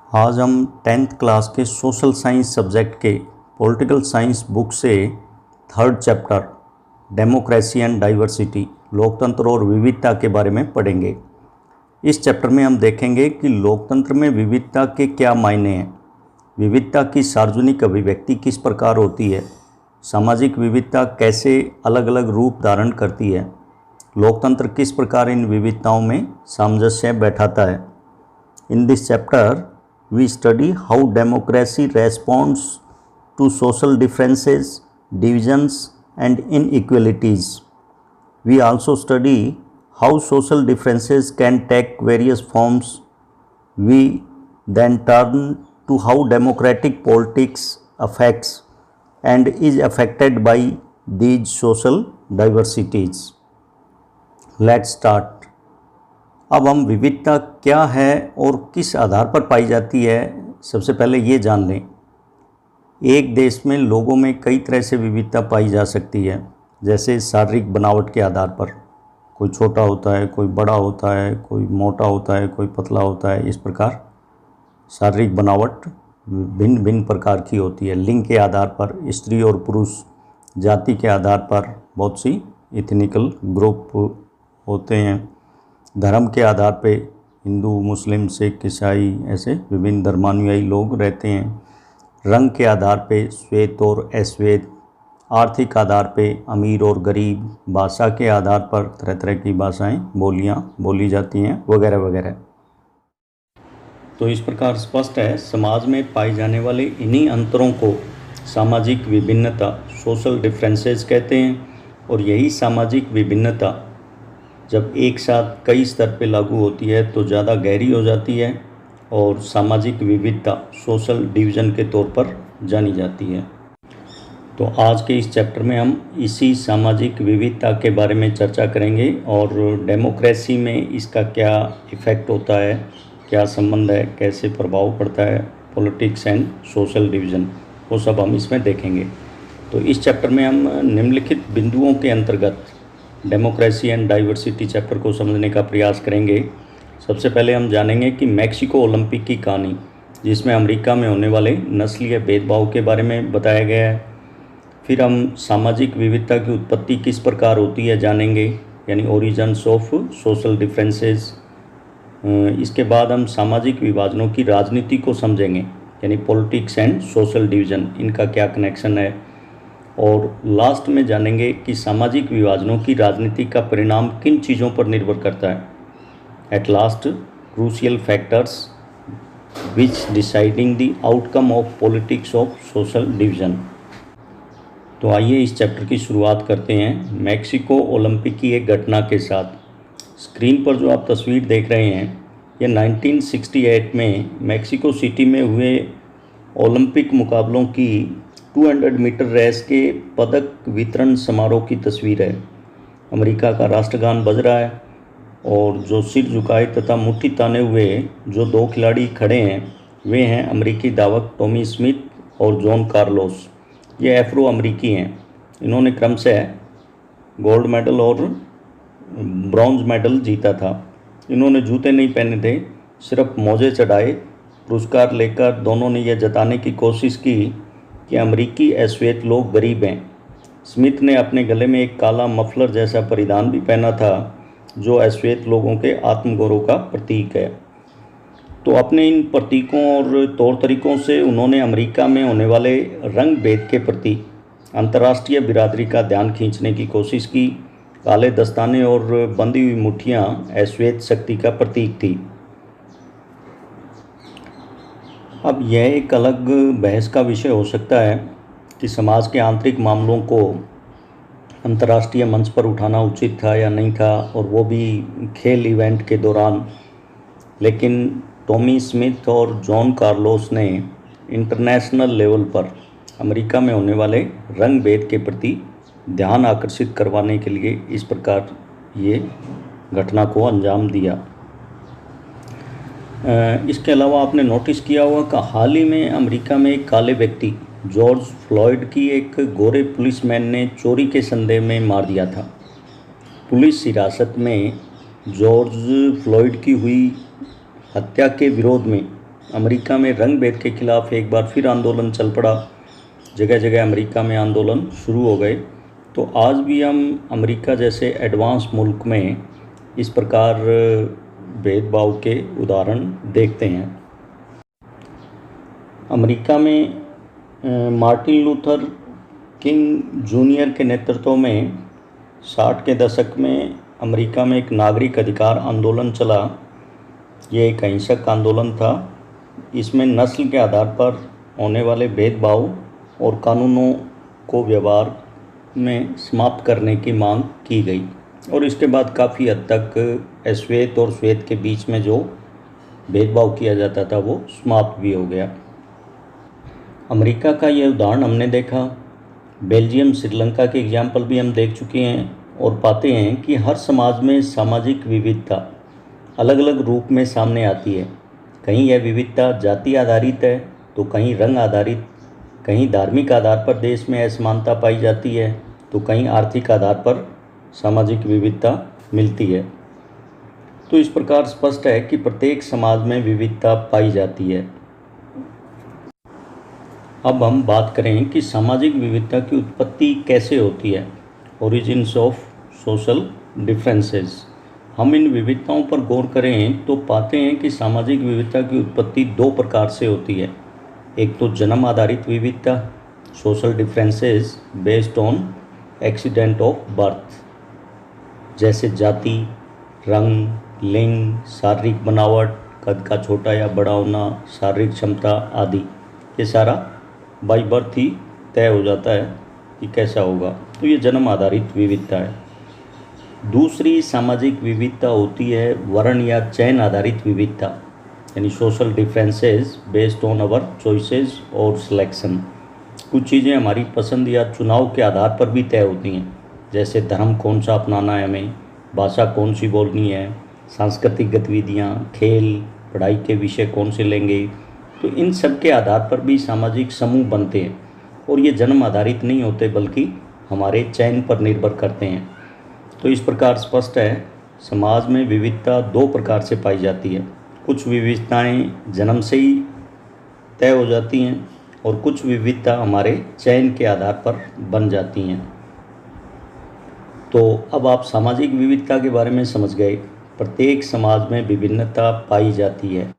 आज हम 10th class के सोशल साइंस सब्जेक्ट के पॉलिटिकल साइंस बुक से third chapter democracy and diversity लोकतंत्र और विविधता के बारे में पढ़ेंगे। इस चैप्टर में हम देखेंगे कि लोकतंत्र में विविधता के क्या मायने हैं, विविधता की सार्वजनिक अभिव्यक्ति किस प्रकार होती है, सामाजिक विविधता कैसे अलग अलग रूप धारण करती है, लोकतंत्र किस प्रकार इन विविधताओं में सामंजस्य बैठाता है। In this chapter, we study how democracy responds to social differences, divisions, and inequalities. We also study how social differences can take various forms. We then turn to how democratic politics affects and is affected by these social diversities. Let's start. अब हम विविधता क्या है और किस आधार पर पाई जाती है, सबसे पहले ये जान लें। एक देश में लोगों में कई तरह से विविधता पाई जा सकती है, जैसे शारीरिक बनावट के आधार पर, कोई छोटा होता है, कोई बड़ा होता है, कोई मोटा होता है, कोई पतला होता है। इस प्रकार शारीरिक बनावट भिन्न भिन्न प्रकार की होती है। लिंग के आधार पर स्त्री और पुरुष, जाति के आधार पर बहुत सी इथनिकल ग्रुप होते हैं, धर्म के आधार पे हिंदू, मुस्लिम, सिख, ईसाई, ऐसे विभिन्न धर्मानुयायी लोग रहते हैं। रंग के आधार पे श्वेत और अश्वेत, आर्थिक आधार पे अमीर और गरीब, भाषा के आधार पर तरह तरह की भाषाएं, बोलियां बोली जाती हैं, वगैरह वगैरह। तो इस प्रकार स्पष्ट है, समाज में पाए जाने वाले इन्हीं अंतरों को सामाजिक विभिन्नता, सोशल डिफरेंसेस कहते हैं। और यही सामाजिक विभिन्नता जब एक साथ कई स्तर पे लागू होती है तो ज़्यादा गहरी हो जाती है और सामाजिक विविधता सोशल डिवीज़न के तौर पर जानी जाती है। तो आज के इस चैप्टर में हम इसी सामाजिक विविधता के बारे में चर्चा करेंगे और डेमोक्रेसी में इसका क्या इफ़ेक्ट होता है, क्या संबंध है, कैसे प्रभाव पड़ता है, पॉलिटिक्स एंड सोशल डिवीज़न, वो सब हम इसमें देखेंगे। तो इस चैप्टर में हम निम्नलिखित बिंदुओं के अंतर्गत डेमोक्रेसी एंड डाइवर्सिटी चैप्टर को समझने का प्रयास करेंगे। सबसे पहले हम जानेंगे कि मैक्सिको ओलंपिक की कहानी, जिसमें अमेरिका में होने वाले नस्लीय भेदभाव के बारे में बताया गया है। फिर हम सामाजिक विविधता की उत्पत्ति किस प्रकार होती है जानेंगे, यानी ओरिजिन्स ऑफ सोशल डिफरेंसेस। इसके बाद हम सामाजिक विभाजनों की राजनीति को समझेंगे, यानी पॉलिटिक्स एंड सोशल डिवीज़न, इनका क्या कनेक्शन है। और लास्ट में जानेंगे कि सामाजिक विभाजनों की राजनीति का परिणाम किन चीज़ों पर निर्भर करता है। At last, crucial factors which deciding the outcome of politics of social division. तो आइए इस चैप्टर की शुरुआत करते हैं मैक्सिको ओलंपिक की एक घटना के साथ। स्क्रीन पर जो आप तस्वीर देख रहे हैं, ये 1968 में मैक्सिको सिटी में हुए ओलंपिक मुकाबलों की 200 मीटर रेस के पदक वितरण समारोह की तस्वीर है। अमेरिका का राष्ट्रगान बज रहा है और जो सिर झुकाए तथा मुट्ठी ताने हुए जो दो खिलाड़ी खड़े हैं, वे हैं अमेरिकी धावक टॉमी स्मिथ और जॉन कार्लोस। ये अफ्रो अमेरिकी हैं। इन्होंने क्रमशः गोल्ड मेडल और ब्रॉन्ज मेडल जीता था। इन्होंने जूते नहीं पहने थे, सिर्फ मोजे चढ़ाए। पुरस्कार लेकर दोनों ने यह जताने की कोशिश की कि अमेरिकी अश्वेत लोग गरीब हैं। स्मिथ ने अपने गले में एक काला मफलर जैसा परिधान भी पहना था, जो अश्वेत लोगों के आत्मगौरव का प्रतीक है। तो अपने इन प्रतीकों और तौर तरीकों से उन्होंने अमेरिका में होने वाले रंग भेद के प्रति अंतर्राष्ट्रीय बिरादरी का ध्यान खींचने की कोशिश की। काले दस्ताने और बंधी हुई मुट्ठियाँ अश्वेत शक्ति का प्रतीक थी। अब यह एक अलग बहस का विषय हो सकता है कि समाज के आंतरिक मामलों को अंतर्राष्ट्रीय मंच पर उठाना उचित था या नहीं था, और वो भी खेल इवेंट के दौरान। लेकिन टॉमी स्मिथ और जॉन कार्लोस ने इंटरनेशनल लेवल पर अमेरिका में होने वाले रंग भेद के प्रति ध्यान आकर्षित करवाने के लिए इस प्रकार ये घटना को अंजाम दिया। इसके अलावा आपने नोटिस किया होगा कि हाल ही में अमेरिका में एक काले व्यक्ति जॉर्ज फ्लॉयड की एक गोरे पुलिसमैन ने चोरी के संदेह में मार दिया था। पुलिस हिरासत में जॉर्ज फ्लॉयड की हुई हत्या के विरोध में अमेरिका में रंग भेद के खिलाफ एक बार फिर आंदोलन चल पड़ा। जगह जगह अमेरिका में आंदोलन शुरू हो गए। तो आज भी हम अमेरिका जैसे एडवांस मुल्क में इस प्रकार भेदभाव के उदाहरण देखते हैं। अमेरिका में मार्टिन लूथर किंग जूनियर के नेतृत्व में 60 के दशक में अमेरिका में एक नागरिक अधिकार आंदोलन चला। ये एक अहिंसक आंदोलन था। इसमें नस्ल के आधार पर होने वाले भेदभाव और कानूनों को व्यवहार में समाप्त करने की मांग की गई और इसके बाद काफ़ी हद तक श्वेत और श्वेत के बीच में जो भेदभाव किया जाता था वो समाप्त भी हो गया। अमेरिका का ये उदाहरण हमने देखा। बेल्जियम, श्रीलंका के एग्जाम्पल भी हम देख चुके हैं और पाते हैं कि हर समाज में सामाजिक विविधता अलग अलग रूप में सामने आती है। कहीं यह विविधता जाति आधारित है तो कहीं रंग आधारित, कहीं धार्मिक आधार पर देश में असमानता पाई जाती है तो कहीं आर्थिक आधार पर सामाजिक विविधता मिलती है। तो इस प्रकार स्पष्ट है कि प्रत्येक समाज में विविधता पाई जाती है। अब हम बात करें कि सामाजिक विविधता की उत्पत्ति कैसे होती है। Origins of social differences. हम इन विविधताओं पर गौर करें तो पाते हैं कि सामाजिक विविधता की उत्पत्ति दो प्रकार से होती है। एक तो जन्म आधारित विविधता, social differences based on accident of birth, जैसे जाति, रंग, लिंग, शारीरिक बनावट, कद का छोटा या बड़ा होना, शारीरिक क्षमता आदि। ये सारा बाय बर्थ ही तय हो जाता है कि कैसा होगा। तो ये जन्म आधारित विविधता है। दूसरी सामाजिक विविधता होती है वर्ण या चयन आधारित विविधता, यानी social differences based on our choices और सिलेक्शन। कुछ चीज़ें हमारी पसंद या चुनाव के आधार पर भी तय होती हैं, जैसे धर्म कौन सा अपनाना है हमें, भाषा कौन सी बोलनी है, सांस्कृतिक गतिविधियाँ, खेल, पढ़ाई के विषय कौन से लेंगे। तो इन सब के आधार पर भी सामाजिक समूह बनते हैं और ये जन्म आधारित नहीं होते बल्कि हमारे चयन पर निर्भर करते हैं। तो इस प्रकार स्पष्ट है समाज में विविधता दो प्रकार से पाई जाती है। कुछ विविधताएं जन्म से ही तय हो जाती हैं और कुछ विविधता हमारे चयन के आधार पर बन जाती हैं। तो अब आप सामाजिक विविधता के बारे में समझ गए। प्रत्येक समाज में विभिन्नता पाई जाती है।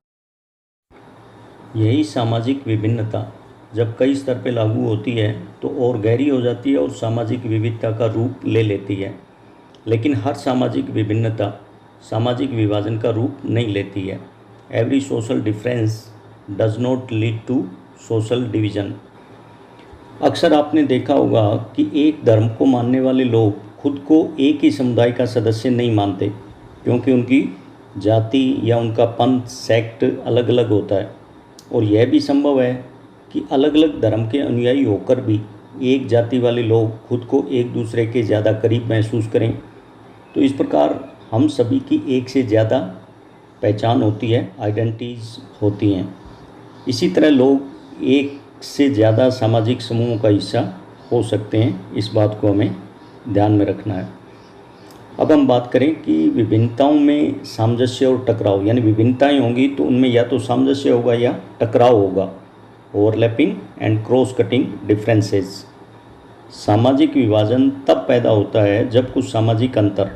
यही सामाजिक विभिन्नता जब कई स्तर पर लागू होती है तो और गहरी हो जाती है और सामाजिक विविधता का रूप ले लेती है। लेकिन हर सामाजिक विभिन्नता सामाजिक विभाजन का रूप नहीं लेती है। Every social difference does not lead to social division. अक्सर आपने देखा होगा कि एक धर्म को मानने वाले लोग खुद को एक ही समुदाय का सदस्य नहीं मानते, क्योंकि उनकी जाति या उनका पंथ, सेक्ट अलग अलग होता है। और यह भी संभव है कि अलग अलग धर्म के अनुयायी होकर भी एक जाति वाले लोग खुद को एक दूसरे के ज़्यादा करीब महसूस करें। तो इस प्रकार हम सभी की एक से ज़्यादा पहचान होती है, आइडेंटिटीज़ होती हैं। इसी तरह लोग एक से ज़्यादा सामाजिक समूहों का हिस्सा हो सकते हैं। इस बात को हमें ध्यान में रखना है। अब हम बात करें कि विभिन्नताओं में सामंजस्य और टकराव, यानी विभिन्नताएं होंगी तो उनमें या तो सामंजस्य होगा या टकराव होगा। Overlapping and cross cutting differences. सामाजिक विभाजन तब पैदा होता है जब कुछ सामाजिक अंतर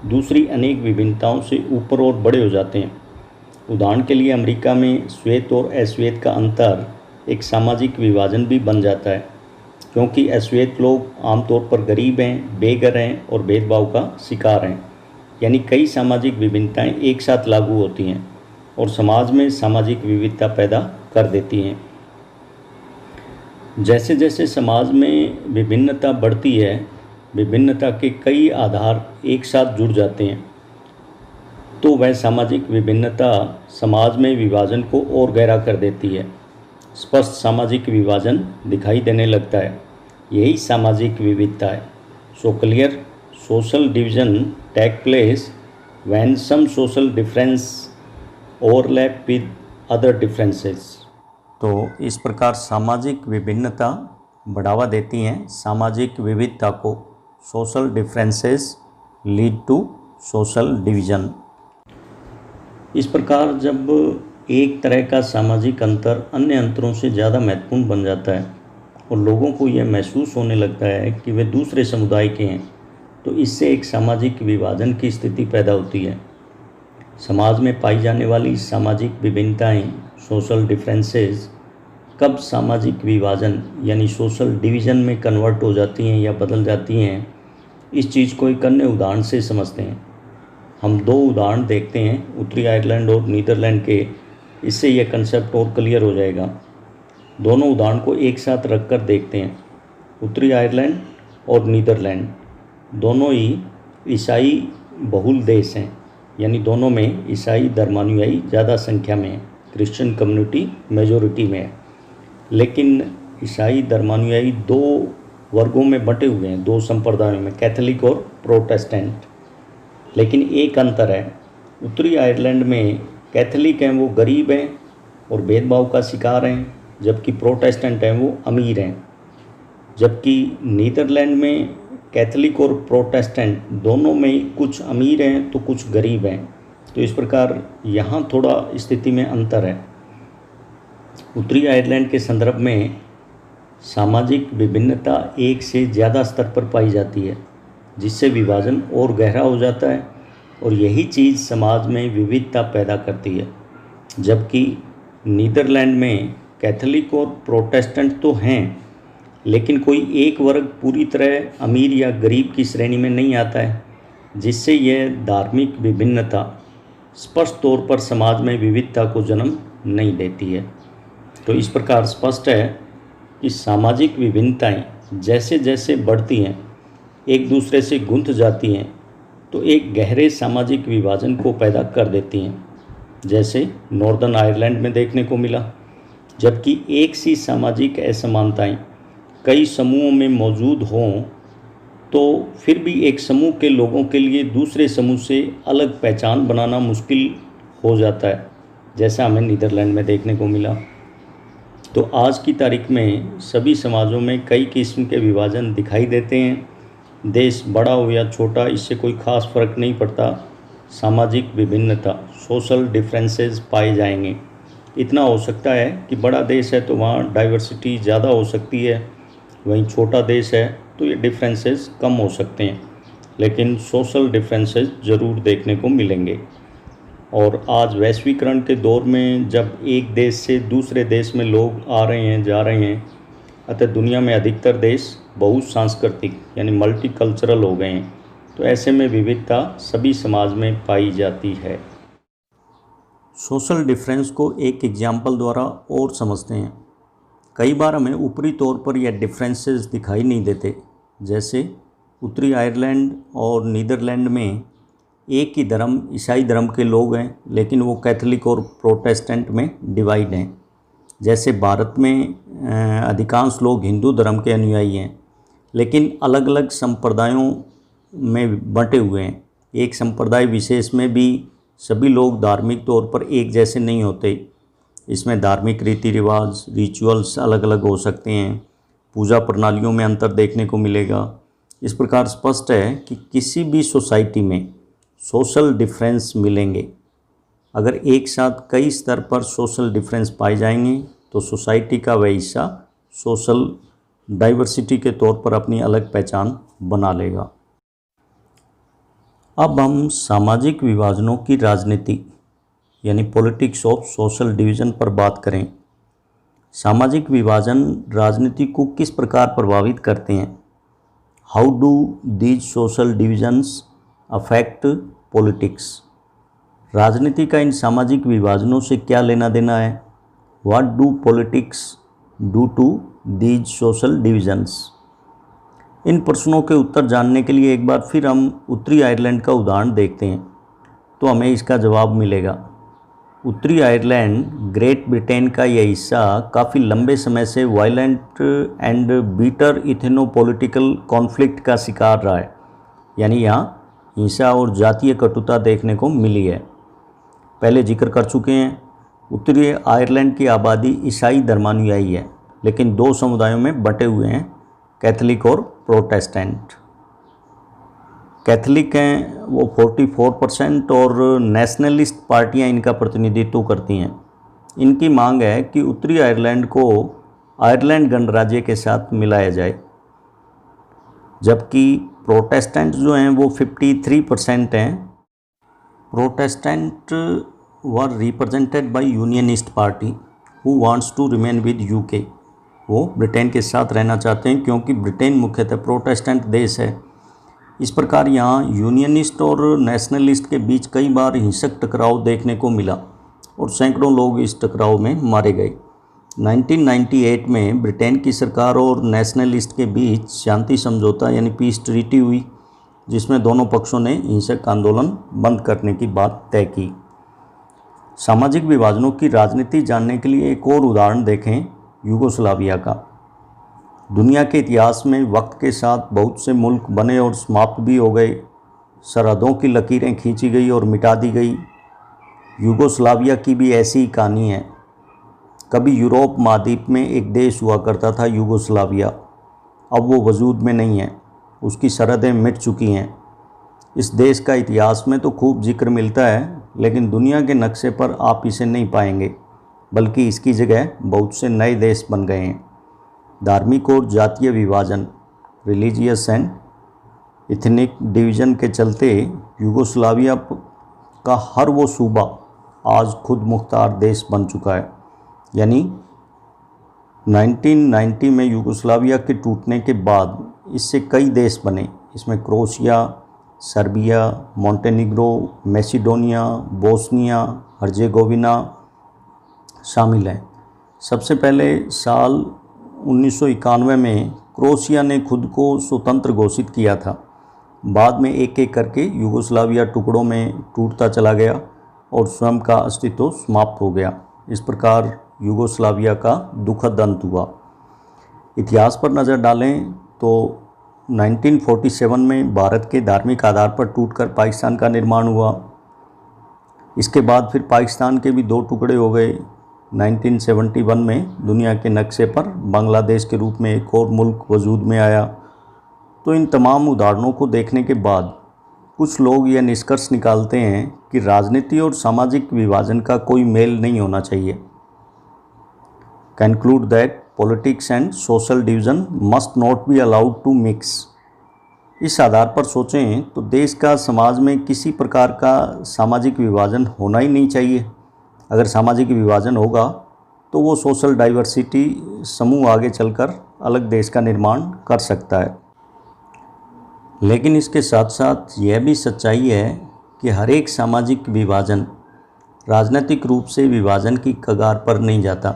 दूसरी अनेक विभिन्नताओं से ऊपर और बड़े हो जाते हैं। उदाहरण के लिए अमेरिका में श्वेत और अश्वेत का अंतर एक सामाजिक विभाजन भी बन जाता है, क्योंकि अश्वेत लोग आमतौर पर गरीब हैं, बेघर हैं और भेदभाव का शिकार हैं। यानी कई सामाजिक विभिन्नताएं एक साथ लागू होती हैं और समाज में सामाजिक विविधता पैदा कर देती हैं। जैसे जैसे समाज में विभिन्नता बढ़ती है, विभिन्नता के कई आधार एक साथ जुड़ जाते हैं, तो वह सामाजिक विभिन्नता समाज में विभाजन को और गहरा कर देती है। स्पष्ट सामाजिक विभाजन दिखाई देने लगता है। यही सामाजिक विविधता है। So clear social division take place when some social difference overlap with other differences. तो इस प्रकार सामाजिक विभिन्नता बढ़ावा देती हैं सामाजिक विविधता को। Social differences lead to social division. इस प्रकार जब एक तरह का सामाजिक अंतर अन्य अंतरों से ज़्यादा महत्वपूर्ण बन जाता है और लोगों को यह महसूस होने लगता है कि वे दूसरे समुदाय के हैं, तो इससे एक सामाजिक विभाजन की स्थिति पैदा होती है। समाज में पाई जाने वाली सामाजिक विभिन्नताएं, सोशल डिफरेंसेस, कब सामाजिक विभाजन यानी सोशल डिवीज़न में कन्वर्ट हो जाती हैं या बदल जाती हैं, इस चीज़ को एक अन्य उदाहरण से समझते हैं। हम दो उदाहरण देखते हैं, उत्तरी आयरलैंड और नीदरलैंड के। इससे यह कंसेप्ट और क्लियर हो जाएगा। दोनों उदाहरण को एक साथ रखकर देखते हैं। उत्तरी आयरलैंड और नीदरलैंड दोनों ही ईसाई बहुल देश हैं, यानी दोनों में ईसाई धर्मानुयायी ज़्यादा संख्या में है, क्रिश्चियन कम्युनिटी मेजॉरिटी में है। लेकिन ईसाई धर्मानुयायी दो वर्गों में बंटे हुए हैं, दो संप्रदायों में, कैथोलिक और प्रोटेस्टेंट। लेकिन एक अंतर है, उत्तरी आयरलैंड में कैथोलिक हैं वो गरीब हैं और भेदभाव का शिकार हैं, जबकि प्रोटेस्टेंट हैं वो अमीर हैं। जबकि नीदरलैंड में कैथोलिक और प्रोटेस्टेंट दोनों में कुछ अमीर हैं तो कुछ गरीब हैं। तो इस प्रकार यहाँ थोड़ा स्थिति में अंतर है। उत्तरी आयरलैंड के संदर्भ में सामाजिक विभिन्नता एक से ज़्यादा स्तर पर पाई जाती है, जिससे विभाजन और गहरा हो जाता है और यही चीज़ समाज में विविधता पैदा करती है। जबकि नीदरलैंड में कैथोलिक और प्रोटेस्टेंट तो हैं, लेकिन कोई एक वर्ग पूरी तरह अमीर या गरीब की श्रेणी में नहीं आता है, जिससे यह धार्मिक विभिन्नता स्पष्ट तौर पर समाज में विविधता को जन्म नहीं देती है। तो इस प्रकार स्पष्ट है कि सामाजिक विभिन्नताएं जैसे जैसे बढ़ती हैं, एक दूसरे से गुंथ जाती हैं, तो एक गहरे सामाजिक विभाजन को पैदा कर देती हैं, जैसे नॉर्दर्न आयरलैंड में देखने को मिला। जबकि एक सी सामाजिक असमानताएं कई समूहों में मौजूद हों, तो फिर भी एक समूह के लोगों के लिए दूसरे समूह से अलग पहचान बनाना मुश्किल हो जाता है, जैसा हमें नीदरलैंड में देखने को मिला। तो आज की तारीख में सभी समाजों में कई किस्म के विभाजन दिखाई देते हैं। देश बड़ा हो या छोटा, इससे कोई खास फर्क नहीं पड़ता। सामाजिक विभिन्नता, सोशल डिफरेंसेस पाए जाएंगे। इतना हो सकता है कि बड़ा देश है तो वहाँ डाइवर्सिटी ज़्यादा हो सकती है, वहीं छोटा देश है तो ये डिफरेंसेस कम हो सकते हैं, लेकिन सोशल डिफरेंसेस ज़रूर देखने को मिलेंगे। और आज वैश्वीकरण के दौर में जब एक देश से दूसरे देश में लोग आ रहे हैं, जा रहे हैं, अतः दुनिया में अधिकतर देश बहुसांस्कृतिक यानी मल्टीकल्चरल हो गए हैं, तो ऐसे में विविधता सभी समाज में पाई जाती है। सोशल डिफरेंस को एक एग्जाम्पल द्वारा और समझते हैं। कई बार हमें ऊपरी तौर पर यह डिफरेंसेस दिखाई नहीं देते, जैसे उत्तरी आयरलैंड और नीदरलैंड में एक ही धर्म, ईसाई धर्म के लोग हैं, लेकिन वो कैथोलिक और प्रोटेस्टेंट में डिवाइड हैं। जैसे भारत में अधिकांश लोग हिंदू धर्म के अनुयायी हैं, लेकिन अलग अलग संप्रदायों में बंटे हुए हैं। एक संप्रदाय विशेष में भी सभी लोग धार्मिक तौर पर एक जैसे नहीं होते। इसमें धार्मिक रीति रिवाज, रिचुअल्स अलग अलग हो सकते हैं, पूजा प्रणालियों में अंतर देखने को मिलेगा। इस प्रकार स्पष्ट है कि किसी भी सोसाइटी में सोशल डिफरेंस मिलेंगे। अगर एक साथ कई स्तर पर सोशल डिफरेंस पाए जाएंगे तो सोसाइटी का वह हिस्सा सोशल डाइवर्सिटी के तौर पर अपनी अलग पहचान बना लेगा। अब हम सामाजिक विभाजनों की राजनीति यानी पॉलिटिक्स ऑफ सोशल डिवीज़न पर बात करें। सामाजिक विभाजन राजनीति को किस प्रकार प्रभावित करते हैं? How do these social divisions affect politics? राजनीति का इन सामाजिक विभाजनों से क्या लेना देना है? What do politics do to these social divisions? इन प्रश्नों के उत्तर जानने के लिए एक बार फिर हम उत्तरी आयरलैंड का उदाहरण देखते हैं, तो हमें इसका जवाब मिलेगा। उत्तरी आयरलैंड ग्रेट ब्रिटेन का यह हिस्सा काफ़ी लंबे समय से वायलेंट एंड बीटर इथेनोपॉलिटिकल कॉन्फ्लिक्ट का शिकार रहा है, यानी यहाँ हिंसा और जातीय कटुता देखने को मिली है। पहले जिक्र कर चुके हैं, उत्तरी आयरलैंड की आबादी ईसाई धर्मानुयायी है, लेकिन दो समुदायों में बंटे हुए हैं, कैथोलिक और प्रोटेस्टेंट। कैथोलिक हैं वो 44% और नेशनलिस्ट पार्टियां इनका प्रतिनिधित्व करती हैं, इनकी मांग है कि उत्तरी आयरलैंड को आयरलैंड गणराज्य के साथ मिलाया जाए, जबकि प्रोटेस्टेंट जो हैं वो 53% हैं। Protestant were represented by Unionist party who wants to remain with UK. वो ब्रिटेन के साथ रहना चाहते हैं क्योंकि ब्रिटेन मुख्यतः प्रोटेस्टेंट देश है। इस प्रकार यहाँ यूनियनिस्ट और नेशनलिस्ट के बीच कई बार हिंसक टकराव देखने को मिला और सैकड़ों लोग इस टकराव में मारे गए। 1998 में ब्रिटेन की सरकार और नेशनलिस्ट के बीच शांति समझौता यानी पीस ट्रीटी हुई, जिसमें दोनों पक्षों ने हिंसक आंदोलन बंद करने की बात तय की। सामाजिक विभाजनों की राजनीति जानने के लिए एक और उदाहरण देखें, यूगोस्लाविया का। दुनिया के इतिहास में वक्त के साथ बहुत से मुल्क बने और समाप्त भी हो गए, सरहदों की लकीरें खींची गई और मिटा दी गई। यूगोस्लाविया की भी ऐसी ही कहानी है। कभी यूरोप महाद्वीप में एक देश हुआ करता था यूगोस्लाविया, अब वो वजूद में नहीं है, उसकी सरहदें मिट चुकी हैं। इस देश का इतिहास में तो खूब जिक्र मिलता है, लेकिन दुनिया के नक्शे पर आप इसे नहीं पाएंगे, बल्कि इसकी जगह बहुत से नए देश बन गए हैं। धार्मिक और जातीय विभाजन, रिलीजियस एंड इथनिक डिवीज़न के चलते यूगोस्लाविया का हर वो सूबा आज खुद मुख्तार देश बन चुका है। यानी 1990 में यूगोस्लाविया के टूटने के बाद इससे कई देश बने। इसमें Croatia, Serbia, Montenegro, Macedonia, Bosnia Herzegovina शामिल हैं। सबसे पहले साल 1991 में क्रोएशिया ने खुद को स्वतंत्र घोषित किया था। बाद में एक एक करके यूगोस्लाविया टुकड़ों में टूटता चला गया और स्वयं का अस्तित्व समाप्त हो गया। इस प्रकार यूगोस्लाविया का दुखद अंत हुआ। इतिहास पर नज़र डालें तो 1947 में भारत के धार्मिक आधार पर टूटकर पाकिस्तान का निर्माण हुआ। इसके बाद फिर पाकिस्तान के भी दो टुकड़े हो गए। 1971 में दुनिया के नक्शे पर बांग्लादेश के रूप में एक और मुल्क वजूद में आया। तो इन तमाम उदाहरणों को देखने के बाद कुछ लोग यह निष्कर्ष निकालते हैं कि राजनीति और सामाजिक विभाजन का कोई मेल नहीं होना चाहिए। Conclude that politics and social division must not be allowed to mix. इस आधार पर सोचें तो देश का समाज में किसी प्रकार का सामाजिक विभाजन होना ही नहीं चाहिए। अगर सामाजिक विभाजन होगा तो वो सोशल डाइवर्सिटी समूह आगे चलकर अलग देश का निर्माण कर सकता है। लेकिन इसके साथ साथ यह भी सच्चाई है कि हर एक सामाजिक विभाजन राजनीतिक रूप से विभाजन की कगार पर नहीं जाता।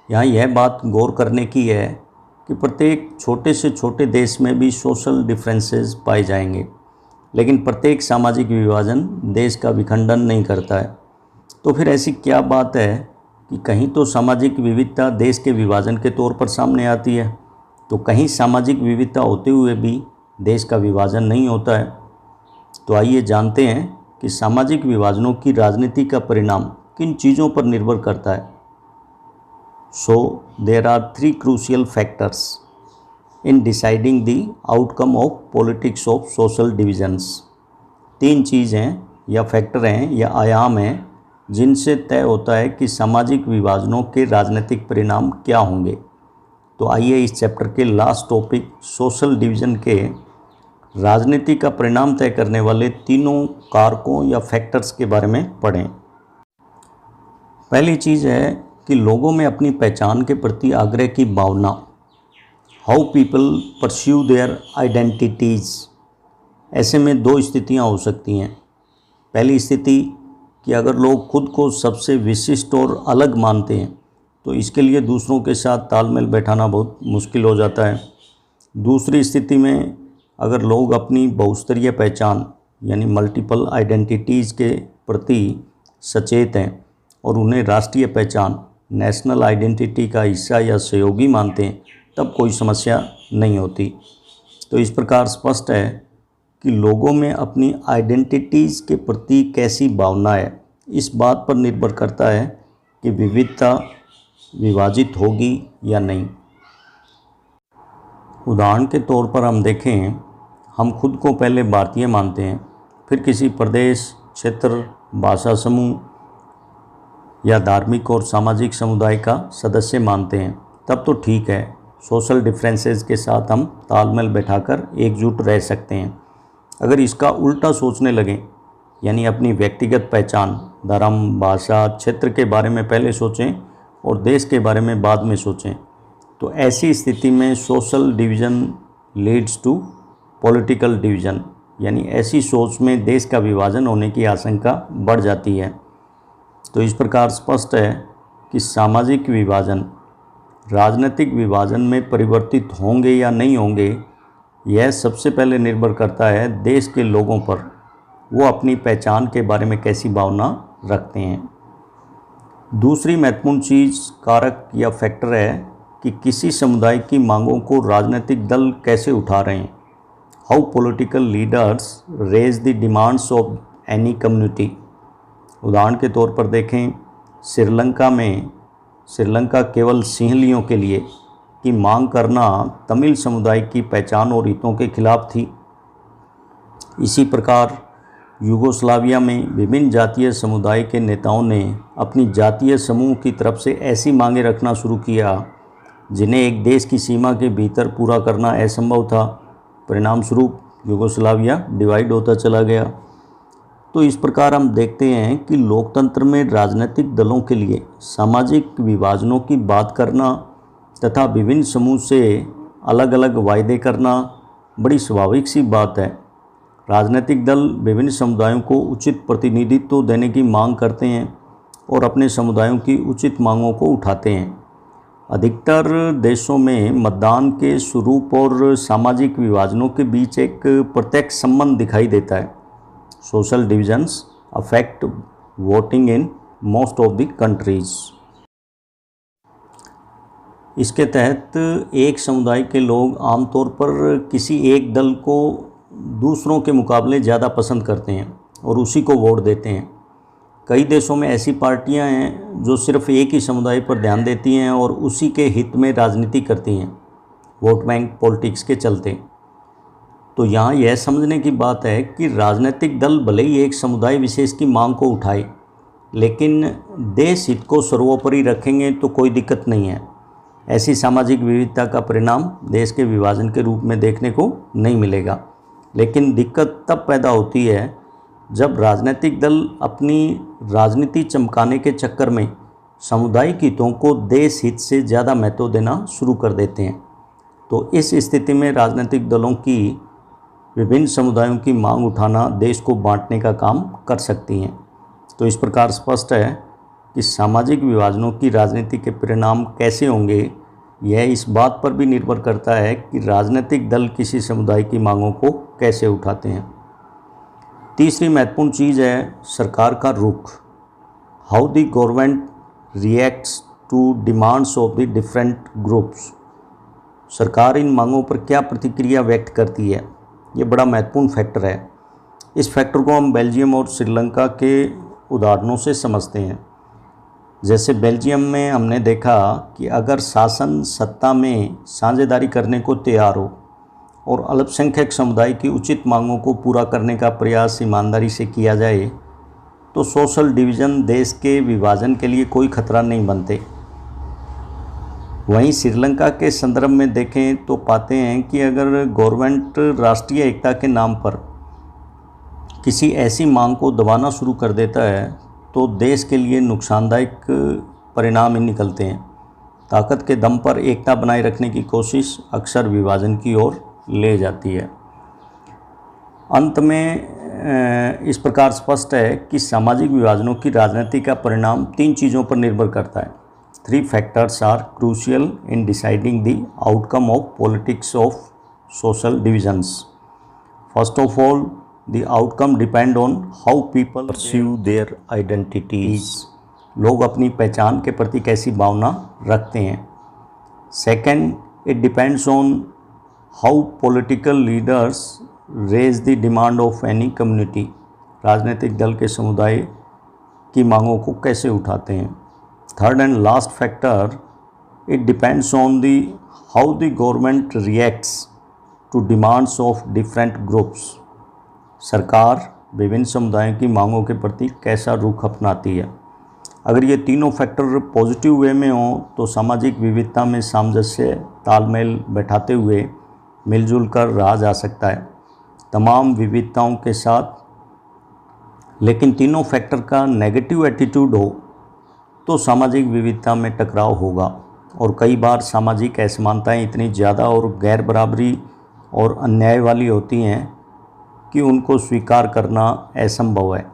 यहाँ यह बात गौर करने की है कि प्रत्येक छोटे से छोटे देश में भी सोशल डिफरेंसेस पाए जाएंगे, लेकिन प्रत्येक सामाजिक विभाजन देश का विखंडन नहीं करता है। तो फिर ऐसी क्या बात है कि कहीं तो सामाजिक विविधता देश के विभाजन के तौर पर सामने आती है, तो कहीं सामाजिक विविधता होते हुए भी देश का विभाजन नहीं होता है। तो आइए जानते हैं कि सामाजिक विभाजनों की राजनीति का परिणाम किन चीज़ों पर निर्भर करता है। So there are 3 crucial factors in deciding the outcome of politics of social divisions. 3 चीज़ हैं या फैक्टर हैं या आयाम हैं जिनसे तय होता है कि सामाजिक विभाजनों के राजनीतिक परिणाम क्या होंगे। तो आइए इस चैप्टर के लास्ट टॉपिक सोशल डिवीज़न के राजनीति का परिणाम तय करने वाले तीनों कारकों या फैक्टर्स के बारे में पढ़ें। पहली चीज़ है कि लोगों में अपनी पहचान के प्रति आग्रह की भावना, how people pursue their identities. ऐसे में 2 स्थितियां हो सकती हैं। पहली स्थिति कि अगर लोग खुद को सबसे विशिष्ट और अलग मानते हैं तो इसके लिए दूसरों के साथ तालमेल बैठाना बहुत मुश्किल हो जाता है। दूसरी स्थिति में अगर लोग अपनी बहुस्तरीय पहचान यानी मल्टीपल आइडेंटिटीज़ के प्रति सचेत हैं और उन्हें राष्ट्रीय पहचान नेशनल आइडेंटिटी का हिस्सा या सहयोगी मानते हैं, तब कोई समस्या नहीं होती। तो इस प्रकार स्पष्ट है कि लोगों में अपनी आइडेंटिटीज़ के प्रति कैसी भावना है, इस बात पर निर्भर करता है कि विविधता विभाजित होगी या नहीं। उदाहरण के तौर पर हम देखें, हम खुद को पहले भारतीय मानते हैं, फिर किसी प्रदेश, क्षेत्र, भाषा समूह या धार्मिक और सामाजिक समुदाय का सदस्य मानते हैं, तब तो ठीक है, सोशल डिफरेंसेस के साथ हम तालमेल बैठाकर एकजुट रह सकते हैं। अगर इसका उल्टा सोचने लगें, यानी अपनी व्यक्तिगत पहचान, धर्म, भाषा, क्षेत्र के बारे में पहले सोचें और देश के बारे में बाद में सोचें, तो ऐसी स्थिति में social division leads to political division, यानी ऐसी सोच में देश का विभाजन होने की आशंका बढ़ जाती है। तो इस प्रकार स्पष्ट है कि सामाजिक विभाजन राजनीतिक विभाजन में परिवर्तित होंगे या नहीं होंगे, यह सबसे पहले निर्भर करता है देश के लोगों पर, वो अपनी पहचान के बारे में कैसी भावना रखते हैं। दूसरी महत्वपूर्ण चीज़, कारक या फैक्टर है कि किसी समुदाय की मांगों को राजनीतिक दल कैसे उठा रहे हैं। How political leaders raise the demands of any community. उदाहरण के तौर पर देखें, श्रीलंका केवल सिंहलियों के लिए की मांग करना तमिल समुदाय की पहचान और हितों के खिलाफ थी। इसी प्रकार यूगोस्लाविया में विभिन्न जातीय समुदाय के नेताओं ने अपनी जातीय समूह की तरफ से ऐसी मांगें रखना शुरू किया जिन्हें एक देश की सीमा के भीतर पूरा करना असंभव था। परिणाम स्वरूप यूगोस्लाविया डिवाइड होता चला गया। तो इस प्रकार हम देखते हैं कि लोकतंत्र में राजनीतिक दलों के लिए सामाजिक विभाजनों की बात करना तथा विभिन्न समूह से अलग अलग वायदे करना बड़ी स्वाभाविक सी बात है। राजनीतिक दल विभिन्न समुदायों को उचित प्रतिनिधित्व देने की मांग करते हैं और अपने समुदायों की उचित मांगों को उठाते हैं। अधिकतर देशों में मतदान के स्वरूप और सामाजिक विभाजनों के बीच एक प्रत्यक्ष संबंध दिखाई देता है। Social divisions affect voting in most of the countries. इसके तहत एक समुदाय के लोग आमतौर पर किसी एक दल को दूसरों के मुकाबले ज़्यादा पसंद करते हैं और उसी को वोट देते हैं। कई देशों में ऐसी पार्टियां हैं जो सिर्फ एक ही समुदाय पर ध्यान देती हैं और उसी के हित में राजनीति करती हैं, वोट बैंक पॉलिटिक्स के चलते। तो यहाँ यह समझने की बात है कि राजनीतिक दल भले ही एक समुदाय विशेष की मांग को उठाए, लेकिन देश हित को सर्वोपरि रखेंगे तो कोई दिक्कत नहीं है। ऐसी सामाजिक विविधता का परिणाम देश के विभाजन के रूप में देखने को नहीं मिलेगा। लेकिन दिक्कत तब पैदा होती है जब राजनीतिक दल अपनी राजनीति चमकाने के चक्कर में सामुदायिक हितों को देश हित से ज़्यादा महत्व देना शुरू कर देते हैं। तो इस स्थिति में राजनीतिक दलों की विभिन्न समुदायों की मांग उठाना देश को बांटने का काम कर सकती हैं। तो इस प्रकार स्पष्ट है कि सामाजिक विभाजनों की राजनीति के परिणाम कैसे होंगे, यह इस बात पर भी निर्भर करता है कि राजनीतिक दल किसी समुदाय की मांगों को कैसे उठाते हैं। तीसरी महत्वपूर्ण चीज़ है सरकार का रुख। How the government reacts to demands of the different groups. सरकार इन मांगों पर क्या प्रतिक्रिया व्यक्त करती है, ये बड़ा महत्वपूर्ण फैक्टर है। इस फैक्टर को हम बेल्जियम और श्रीलंका के उदाहरणों से समझते हैं। जैसे बेल्जियम में हमने देखा कि अगर शासन सत्ता में साझेदारी करने को तैयार हो और अल्पसंख्यक समुदाय की उचित मांगों को पूरा करने का प्रयास ईमानदारी से किया जाए तो सोशल डिवीज़न देश के विभाजन के लिए कोई खतरा नहीं बनते। वहीं श्रीलंका के संदर्भ में देखें तो पाते हैं कि अगर गवर्नमेंट राष्ट्रीय एकता के नाम पर किसी ऐसी मांग को दबाना शुरू कर देता है तो देश के लिए नुकसानदायक परिणाम ही निकलते हैं। ताकत के दम पर एकता बनाए रखने की कोशिश अक्सर विभाजन की ओर ले जाती है। अंत में इस प्रकार स्पष्ट है कि सामाजिक विभाजनों की राजनीति का परिणाम तीन चीज़ों पर निर्भर करता है। 3 factors are crucial in deciding the outcome of politics of social divisions. First of all, the outcome depend on how people pursue their identities. लोग अपनी पहचान के प्रति कैसी भावना रखते हैं। Second, it depends on how political leaders raise the demand of any community. राजनीतिक दल के समुदाय की मांगों को कैसे उठाते हैं। Third and last factor, it depends on how the government reacts to demands of different groups. सरकार विभिन्न समुदायों की मांगों के प्रति कैसा रुख अपनाती है। अगर ये तीनों फैक्टर पॉजिटिव वे में हों तो सामाजिक विविधता में सामंजस्य तालमेल बैठाते हुए मिलजुल कर रहा जा सकता है तमाम विविधताओं के साथ। लेकिन तीनों फैक्टर का नेगेटिव एटीट्यूड हो तो सामाजिक विविधता में टकराव होगा और कई बार सामाजिक असमानताएं इतनी ज़्यादा और गैर बराबरी और अन्याय वाली होती हैं कि उनको स्वीकार करना असंभव है।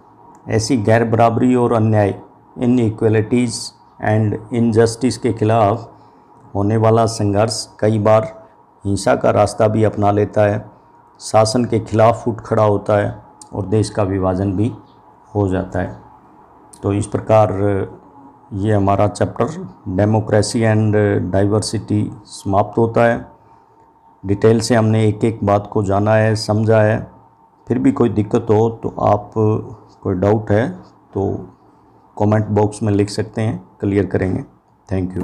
ऐसी गैर बराबरी और अन्याय इनइक्वलिटीज़ एंड इनजस्टिस के खिलाफ होने वाला संघर्ष कई बार हिंसा का रास्ता भी अपना लेता है, शासन के खिलाफ उठ खड़ा होता है और देश का विभाजन भी हो जाता है। तो इस प्रकार ये हमारा चैप्टर डेमोक्रेसी एंड डाइवर्सिटी समाप्त होता है। डिटेल से हमने एक एक बात को जाना है, समझा है। फिर भी कोई दिक्कत हो तो आप कोई डाउट है तो कमेंट बॉक्स में लिख सकते हैं, क्लियर करेंगे। Thank you.